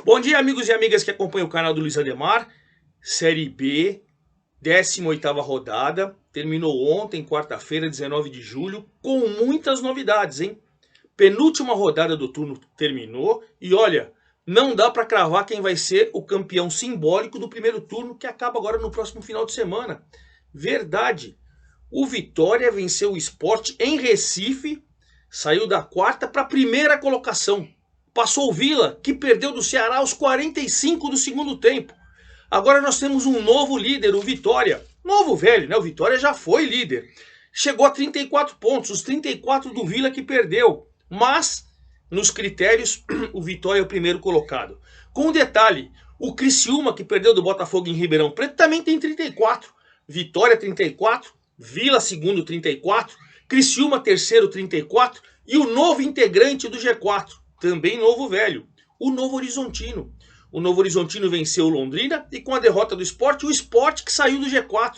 Bom dia, amigos e amigas que acompanham o canal do Luiz Ademar. Série B, 18ª rodada. Terminou ontem, quarta-feira, 19 de julho, com muitas novidades, hein? Penúltima rodada do turno terminou e olha, não dá para cravar quem vai ser o campeão simbólico do primeiro turno, que acaba agora no próximo final de semana. Verdade, o Vitória venceu o Sport em Recife, saiu da quarta para a primeira colocação. Passou o Vila, que perdeu do Ceará aos 45 do segundo tempo. Agora nós temos um novo líder, o Vitória. Novo velho, né? O Vitória já foi líder. Chegou a 34 pontos, os 34 do Vila que perdeu. Mas, nos critérios, o Vitória é o primeiro colocado. Com um detalhe, o Criciúma, que perdeu do Botafogo em Ribeirão Preto, também tem 34. Vitória 34, Vila segundo 34, Criciúma terceiro 34 e o novo integrante do G4, também novo velho, o Novo Horizontino. O Novo Horizontino venceu o Londrina e com a derrota do Sport, o Sport que saiu do G4.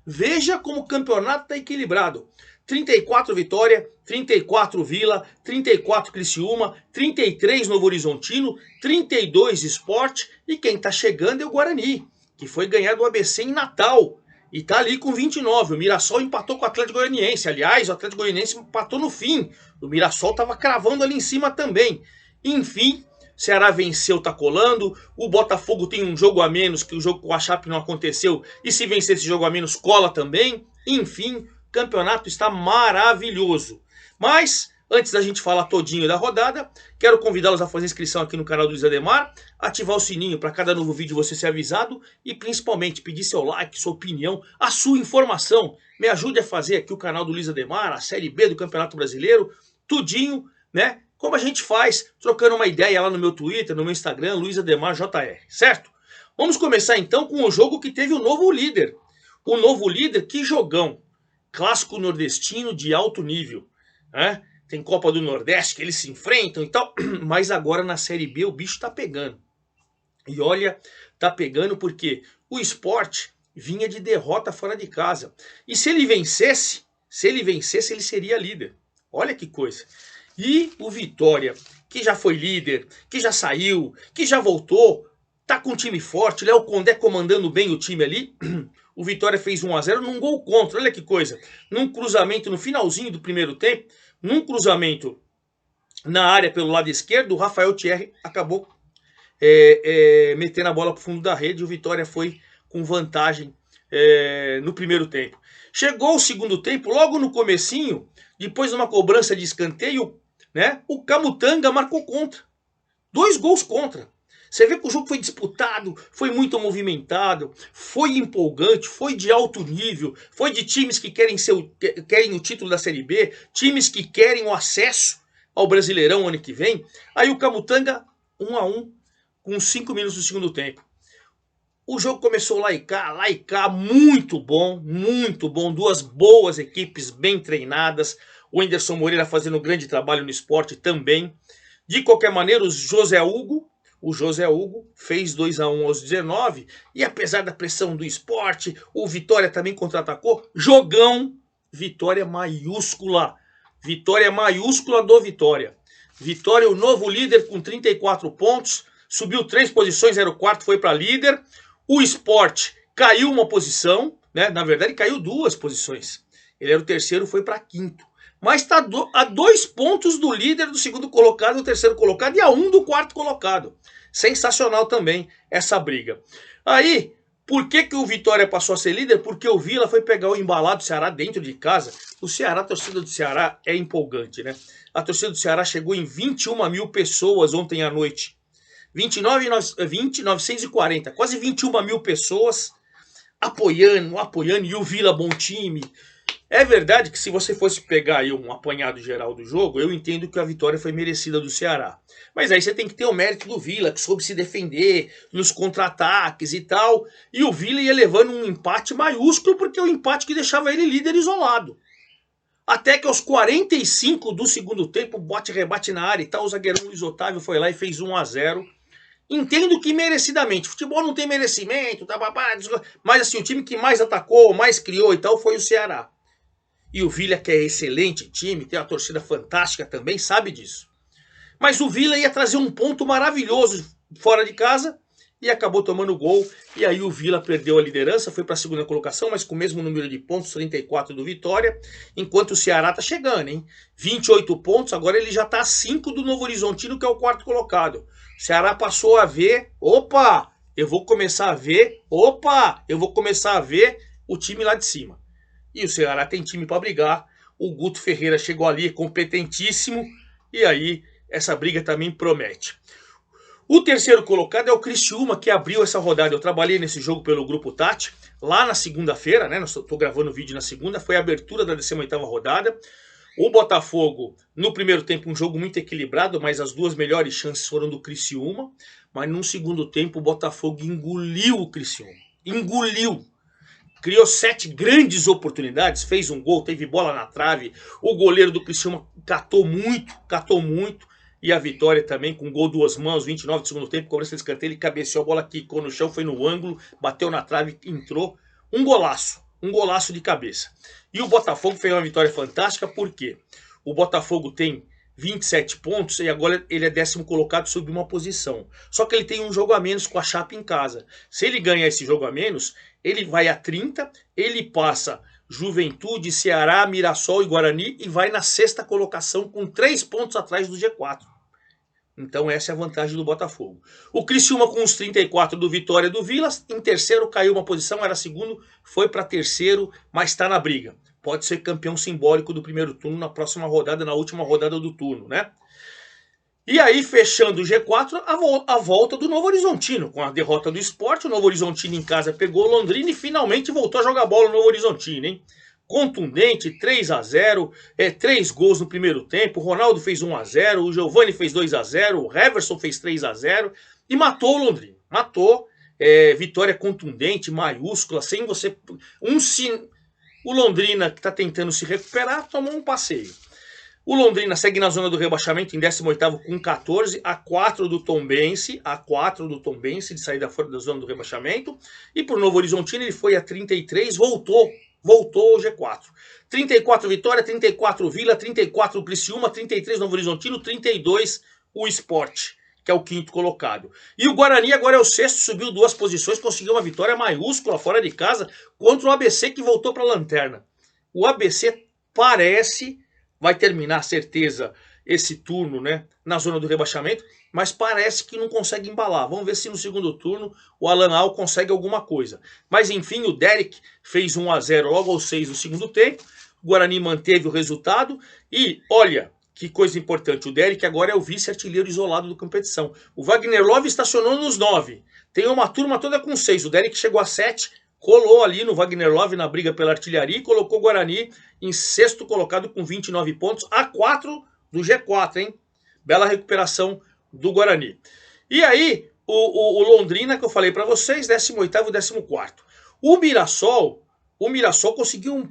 Veja como o campeonato está equilibrado. 34 Vitória, 34 Vila, 34 Criciúma, 33 Novo Horizontino, 32 Sport e quem está chegando é o Guarani, que foi ganhar do ABC em Natal. E está ali com 29. O Mirassol empatou com o Atlético Goianiense. Aliás, o Atlético Goianiense empatou no fim. O Mirassol estava cravando ali em cima também. Enfim, Ceará venceu, tá colando. O Botafogo tem um jogo a menos, que o jogo com a Chape não aconteceu. E se vencer esse jogo a menos, cola também. Enfim, o campeonato está maravilhoso. Mas, antes da gente falar todinho da rodada, quero convidá-los a fazer inscrição aqui no canal do Luiz Ademar, ativar o sininho para cada novo vídeo você ser avisado e principalmente pedir seu like, sua opinião, a sua informação. Me ajude a fazer aqui o canal do Luiz Ademar, a Série B do Campeonato Brasileiro, tudinho, né? Como a gente faz, trocando uma ideia lá no meu Twitter, no meu Instagram, Luiz Ademar JR, certo? Vamos começar então com o jogo que teve o novo líder. O novo líder, que jogão! Clássico nordestino de alto nível, né? Tem Copa do Nordeste que eles se enfrentam e tal, mas agora na Série B o bicho tá pegando. E olha, tá pegando porque o Sport vinha de derrota fora de casa. E se ele vencesse, ele seria líder. Olha que coisa. E o Vitória, que já foi líder, que já saiu, que já voltou, tá com um time forte, Léo Condé comandando bem o time ali. O Vitória fez 1 a 0 num gol contra, olha que coisa. Num cruzamento no finalzinho do primeiro tempo, num cruzamento na área pelo lado esquerdo, o Rafael Thierry acabou metendo a bola para o fundo da rede. O Vitória foi com vantagem no primeiro tempo. Chegou o segundo tempo, logo no comecinho, depois de uma cobrança de escanteio, né, o Camutanga marcou contra. 2 gols contra. Você vê que o jogo foi disputado, foi muito movimentado, foi empolgante, foi de alto nível, foi de times que querem o título da Série B, times que querem o acesso ao Brasileirão ano que vem. Aí o Camutanga 1 a 1 com 5 minutos do segundo tempo. O jogo começou lá e cá, muito bom, duas boas equipes bem treinadas, o Anderson Moreira fazendo um grande trabalho no esporte também. De qualquer maneira, o José Hugo fez 2 a 1 aos 19, e apesar da pressão do esporte, o Vitória também contra-atacou. Jogão, vitória maiúscula do Vitória. Vitória, o novo líder com 34 pontos, subiu 3 posições, era o quarto, foi para líder. O Sport caiu uma posição, né? Na verdade caiu 2 posições. Ele era o terceiro, foi para quinto. Mas está a 2 pontos do líder, do segundo colocado, do terceiro colocado e a 1 do quarto colocado. Sensacional também essa briga. Aí, por que o Vitória passou a ser líder? Porque o Vila foi pegar o embalado do Ceará dentro de casa. O Ceará, a torcida do Ceará é empolgante, né? A torcida do Ceará chegou em 21 mil pessoas ontem à noite. 20.940, quase 21 mil pessoas apoiando, e o Vila bom time. É verdade que se você fosse pegar aí um apanhado geral do jogo, eu entendo que a vitória foi merecida do Ceará. Mas aí você tem que ter o mérito do Vila, que soube se defender nos contra-ataques e tal. E o Vila ia levando um empate maiúsculo, porque é o empate que deixava ele líder isolado. Até que aos 45 do segundo tempo, bote-rebate na área e tal, o zagueirão Luiz Otávio foi lá e fez 1 a 0. Entendo que merecidamente. Futebol não tem merecimento, mas assim, o time que mais atacou, mais criou e tal foi o Ceará. E o Vila, que é excelente time, tem uma torcida fantástica também, sabe disso. Mas o Vila ia trazer um ponto maravilhoso fora de casa e acabou tomando gol. E aí o Vila perdeu a liderança, foi para a segunda colocação, mas com o mesmo número de pontos, 34 do Vitória, enquanto o Ceará tá chegando, hein? 28 pontos, agora ele já tá a 5 do Novo Horizontino, que é o quarto colocado. O Ceará passou a ver, opa, eu vou começar a ver o time lá de cima. E o Ceará tem time para brigar. O Guto Ferreira chegou ali, competentíssimo, e aí essa briga também promete. O terceiro colocado é o Criciúma, que abriu essa rodada. Eu trabalhei nesse jogo pelo Grupo Tati, lá na segunda-feira, né? Estou gravando o vídeo na segunda, foi a abertura da 18ª rodada. O Botafogo, no primeiro tempo, um jogo muito equilibrado, mas as duas melhores chances foram do Criciúma. Mas no segundo tempo, o Botafogo engoliu o Criciúma. Engoliu. Criou 7 grandes oportunidades, fez um gol, teve bola na trave. O goleiro do Criciúma catou muito. E a Vitória também, com gol 2 mãos, 29 do segundo tempo, cobrança de escanteio, ele cabeceou, a bola quicou no chão, foi no ângulo, bateu na trave, entrou. Um golaço de cabeça. E o Botafogo fez uma vitória fantástica, porque o Botafogo tem 27 pontos e agora ele é 10º colocado sob uma posição. Só que ele tem um jogo a menos com a Chape em casa. Se ele ganhar esse jogo a menos, ele vai a 30, ele passa Juventude, Ceará, Mirassol e Guarani e vai na 6ª colocação com 3 pontos atrás do G4. Então essa é a vantagem do Botafogo. O Criciúma com os 34 do Vitória do Vila, em terceiro caiu uma posição, era segundo, foi para terceiro, mas está na briga. Pode ser campeão simbólico do primeiro turno na próxima rodada, na última rodada do turno, né? E aí, fechando o G4, a volta do Novo Horizontino. Com a derrota do Sport, o Novo Horizontino em casa pegou Londrina e finalmente voltou a jogar bola no Novo Horizontino, hein? Contundente, 3-0, 3 gols no primeiro tempo, o Ronaldo fez 1-0, o Giovani fez 2-0, o Heverson fez 3-0 e matou o Londrina. Matou, vitória contundente, maiúscula, sem você... O Londrina, que está tentando se recuperar, tomou um passeio. O Londrina segue na zona do rebaixamento em 18º com 14, a 4 do Tombense, de saída fora da zona do rebaixamento. E por Novo Horizontino ele foi a 33, voltou ao G4. 34 Vitória, 34 Vila, 34 Criciúma, 33 Novo Horizontino, 32 o Sport, que é o 5º colocado. E o Guarani agora é o 6º, subiu 2 posições, conseguiu uma vitória maiúscula fora de casa contra o ABC, que voltou para a lanterna. O ABC vai terminar, certeza, esse turno, né, na zona do rebaixamento, mas parece que não consegue embalar. Vamos ver se no segundo turno o Alan Al consegue alguma coisa. Mas enfim, o Derek fez 1-0 logo aos 6 do segundo tempo. O Guarani manteve o resultado e, olha, que coisa importante, o Derek agora é o vice-artilheiro isolado da competição. O Wagner Love estacionou nos 9. Tem uma turma toda com 6. O Derek chegou a 7. Colou ali no Wagner Love na briga pela artilharia e colocou o Guarani em 6º colocado com 29 pontos, a 4 do G4, hein? Bela recuperação do Guarani. E aí, o Londrina, que eu falei para vocês, 18º e 14º. O Mirassol conseguiu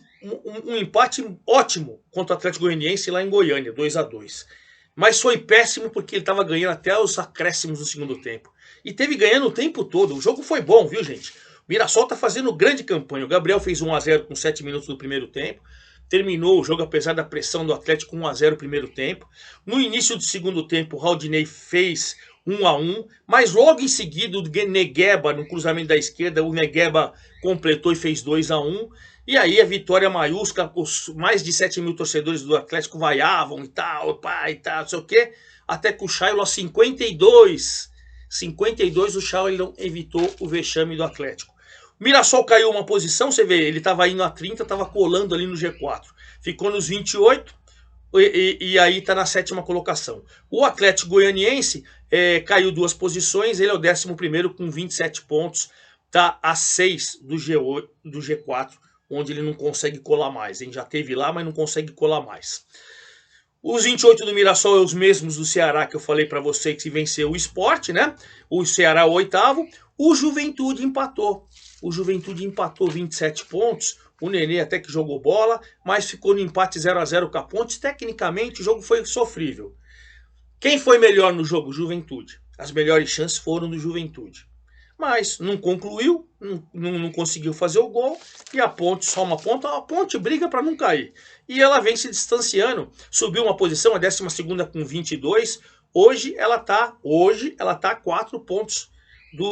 um empate ótimo contra o Atlético Goianiense lá em Goiânia, 2-2. Mas foi péssimo porque ele estava ganhando até os acréscimos do segundo tempo. E teve ganhando o tempo todo. O jogo foi bom, viu, gente? O Mirassol está fazendo grande campanha. O Gabriel fez 1-0 com 7 minutos do primeiro tempo. Terminou o jogo, apesar da pressão do Atlético, 1-0 no primeiro tempo. No início do segundo tempo, o Raudinei fez 1-1. Mas logo em seguida, o Negueba, no cruzamento da esquerda, o Negueba completou e fez 2-1. E aí a vitória maiúscula, os mais de 7 mil torcedores do Atlético vaiavam e tal, não sei o quê. Até que o Shailon, 52 o Shailon evitou o vexame do Atlético. O Mirassol caiu uma posição, você vê, ele estava indo a 30, estava colando ali no G4. Ficou nos 28 e aí está na 7ª colocação. O Atlético Goianiense caiu 2 posições, ele é o 11º com 27 pontos, está a 6 do G4, onde ele não consegue colar mais. Hein? Já teve lá, mas não consegue colar mais. Os 28 do Mirassol é os mesmos do Ceará que eu falei para você que venceu o Sport, né? O Ceará é o 8º. O Juventude empatou. 27 pontos. O Nenê até que jogou bola, mas ficou no empate 0-0 com a Ponte. Tecnicamente o jogo foi sofrível. Quem foi melhor no jogo? Juventude. As melhores chances foram do Juventude. Mas não concluiu, não conseguiu fazer o gol. E a Ponte só uma ponta. A Ponte briga para não cair. E ela vem se distanciando. Subiu uma posição, a 12ª com 22. Hoje ela tá a 4 pontos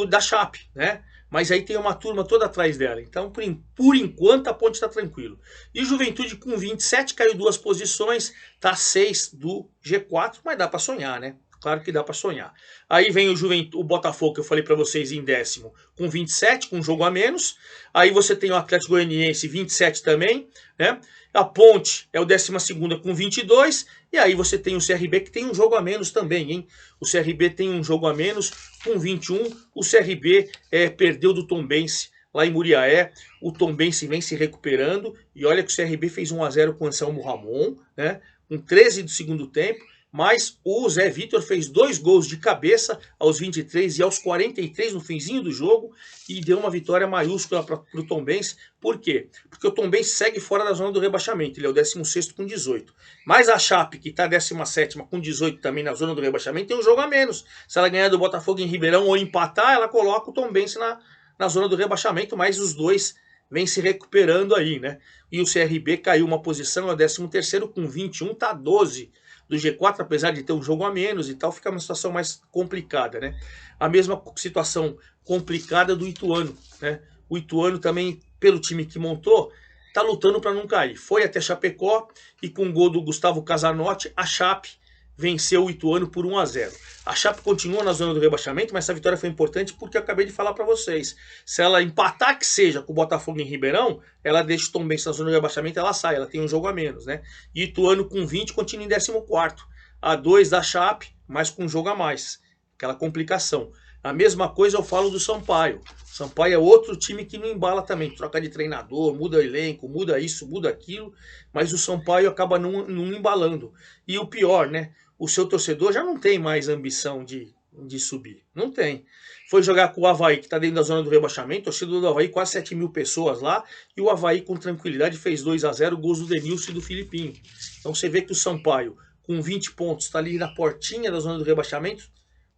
da Chape, né? Mas aí tem uma turma toda atrás dela. Então, por enquanto, a Ponte está tranquilo. E o Juventude com 27 caiu 2 posições, tá 6 do G4, mas dá para sonhar, né? Claro que dá para sonhar. Aí vem o Botafogo, que eu falei para vocês, em 10º, com 27, com um jogo a menos. Aí você tem o Atlético Goianiense, 27 também, né? A Ponte é o 12º com 22. E aí você tem o CRB, que tem um jogo a menos também, hein? O CRB tem um jogo a menos com 21. O CRB perdeu do Tombense lá em Muriaé. O Tombense vem se recuperando. E olha que o CRB fez 1 a 0 com o Anselmo Ramon, né? Com 13 do segundo tempo. Mas o Zé Vitor fez 2 gols de cabeça aos 23 e aos 43 no finzinho do jogo e deu uma vitória maiúscula para o Tombense. Por quê? Porque o Tombense segue fora da zona do rebaixamento, ele é o 16º com 18. Mas a Chape, que está 17ª com 18 também na zona do rebaixamento, tem um jogo a menos. Se ela ganhar do Botafogo em Ribeirão ou empatar, ela coloca o Tombense na zona do rebaixamento, mas os dois vêm se recuperando aí, né? E o CRB caiu uma posição, é o 13º com 21, tá 12 do G4, apesar de ter um jogo a menos e tal, fica uma situação mais complicada, né? A mesma situação complicada do Ituano, né? O Ituano também, pelo time que montou, tá lutando para não cair. Foi até Chapecó e com o gol do Gustavo Casanotti, a Chape venceu o Ituano por 1 a 0. A Chape continua na zona do rebaixamento, mas essa vitória foi importante porque eu acabei de falar para vocês. Se ela empatar que seja com o Botafogo em Ribeirão, ela deixa o Tombense na zona do rebaixamento, ela sai, ela tem um jogo a menos, né? E Ituano com 20 continua em 14º, a 2 da Chape, mas com um jogo a mais. Aquela complicação. A mesma coisa eu falo do Sampaio. Sampaio é outro time que não embala também. Troca de treinador, muda o elenco, muda isso, muda aquilo. Mas o Sampaio acaba não embalando. E o pior, né? O seu torcedor já não tem mais ambição de subir. Não tem. Foi jogar com o Avaí, que está dentro da zona do rebaixamento. O torcedor do Avaí, quase 7 mil pessoas lá. E o Avaí, com tranquilidade, fez 2 a 0, gols do Denilson e do Filipinho. Então você vê que o Sampaio, com 20 pontos, está ali na portinha da zona do rebaixamento.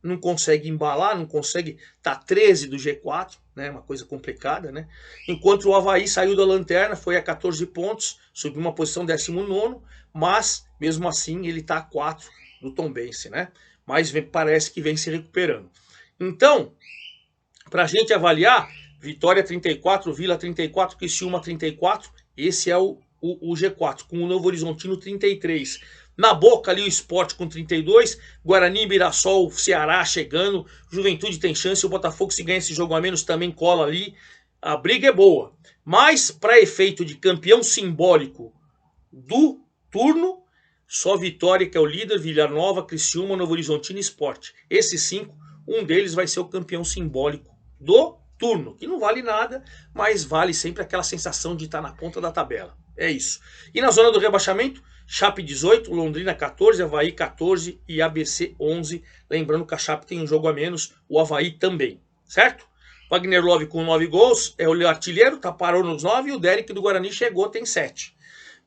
Não consegue embalar, não consegue, tá 13 do G4, né? Uma coisa complicada, né? Enquanto o Avaí saiu da lanterna, foi a 14 pontos, subiu uma posição 19º, mas mesmo assim ele tá a 4 do Tombense, né? Mas parece que vem se recuperando. Então, pra gente avaliar, Vitória 34, Vila 34, Criciúma 34, esse é o G4, com o Novo Horizontino 33. Na boca ali o Sport com 32, Guarani, Mirassol, Ceará chegando, Juventude tem chance, o Botafogo se ganha esse jogo a menos também cola ali, a briga é boa. Mas para efeito de campeão simbólico do turno, só Vitória que é o líder, Vila Nova, Criciúma, Novo Horizontino e Sport. Esses 5, um deles vai ser o campeão simbólico do turno, que não vale nada, mas vale sempre aquela sensação de estar na ponta da tabela. É isso. E na zona do rebaixamento, Chape 18, Londrina 14, Avaí 14 e ABC 11. Lembrando que a Chape tem um jogo a menos, o Avaí também, certo? Wagner Love com 9 gols, é o artilheiro, parou nos 9 e o Derek do Guarani chegou, tem 7.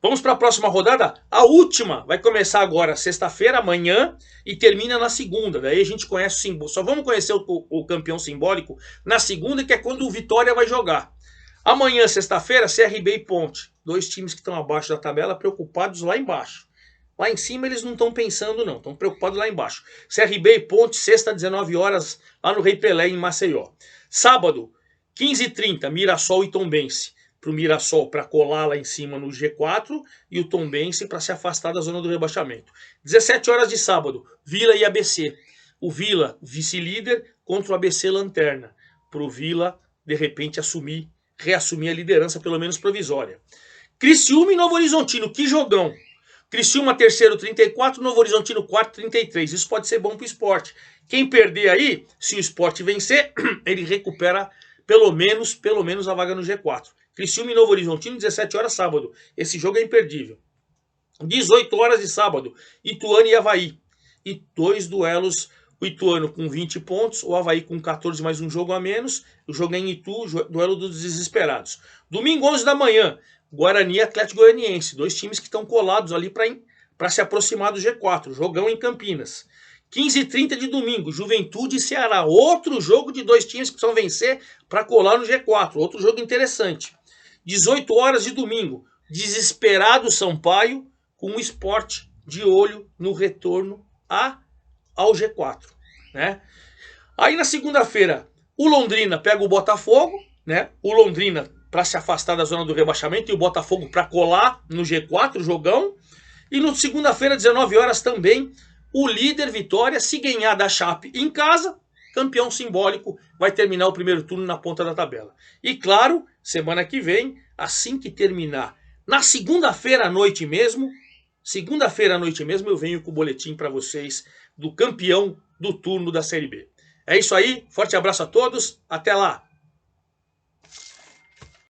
Vamos para a próxima rodada, a última vai começar agora sexta-feira, amanhã, e termina na segunda. Daí a gente conhece o simbólico, só vamos conhecer o campeão simbólico na segunda, que é quando o Vitória vai jogar. Amanhã, sexta-feira, CRB e Ponte. 2 times que estão abaixo da tabela, preocupados lá embaixo. Lá em cima eles não estão pensando não, estão preocupados lá embaixo. CRB e Ponte, sexta, 19 horas, lá no Rei Pelé, em Maceió. Sábado, 15h30, Mirassol e Tombense. Para o Mirassol para colar lá em cima no G4 e o Tombense para se afastar da zona do rebaixamento. 17 horas de sábado, Vila e ABC. O Vila, vice-líder, contra o ABC Lanterna. Para o Vila, de repente, reassumir a liderança, pelo menos provisória. Criciúma e Novo Horizontino, que jogão. Criciúma terceiro 34, Novo Horizontino quarto 33. Isso pode ser bom para o Sport. Quem perder aí, se o Sport vencer, ele recupera pelo menos a vaga no G4. Criciúma e Novo Horizontino, 17 horas sábado. Esse jogo é imperdível. 18 horas de sábado, Ituano e Avaí. E 2 duelos, o Ituano com 20 pontos, o Avaí com 14 mais um jogo a menos. O jogo é em Itu, duelo dos desesperados. Domingo, 11 da manhã, Guarani e Atlético Goianiense. 2 times que estão colados ali para se aproximar do G4. Jogão em Campinas. 15h30 de domingo, Juventude e Ceará. Outro jogo de 2 times que precisam vencer para colar no G4. Outro jogo interessante. 18 horas de domingo, desesperado Sampaio com o Sport de olho no retorno à ao G4, né? Aí na segunda-feira, o Londrina pega o Botafogo, né? O Londrina para se afastar da zona do rebaixamento e o Botafogo para colar no G4, jogão. E no segunda-feira, 19 horas também, o líder Vitória, se ganhar da Chape em casa, campeão simbólico, vai terminar o primeiro turno na ponta da tabela. E claro, semana que vem, assim que terminar, na segunda-feira à noite mesmo, eu venho com o boletim para vocês do campeão do turno da Série B. É isso aí, forte abraço a todos, até lá!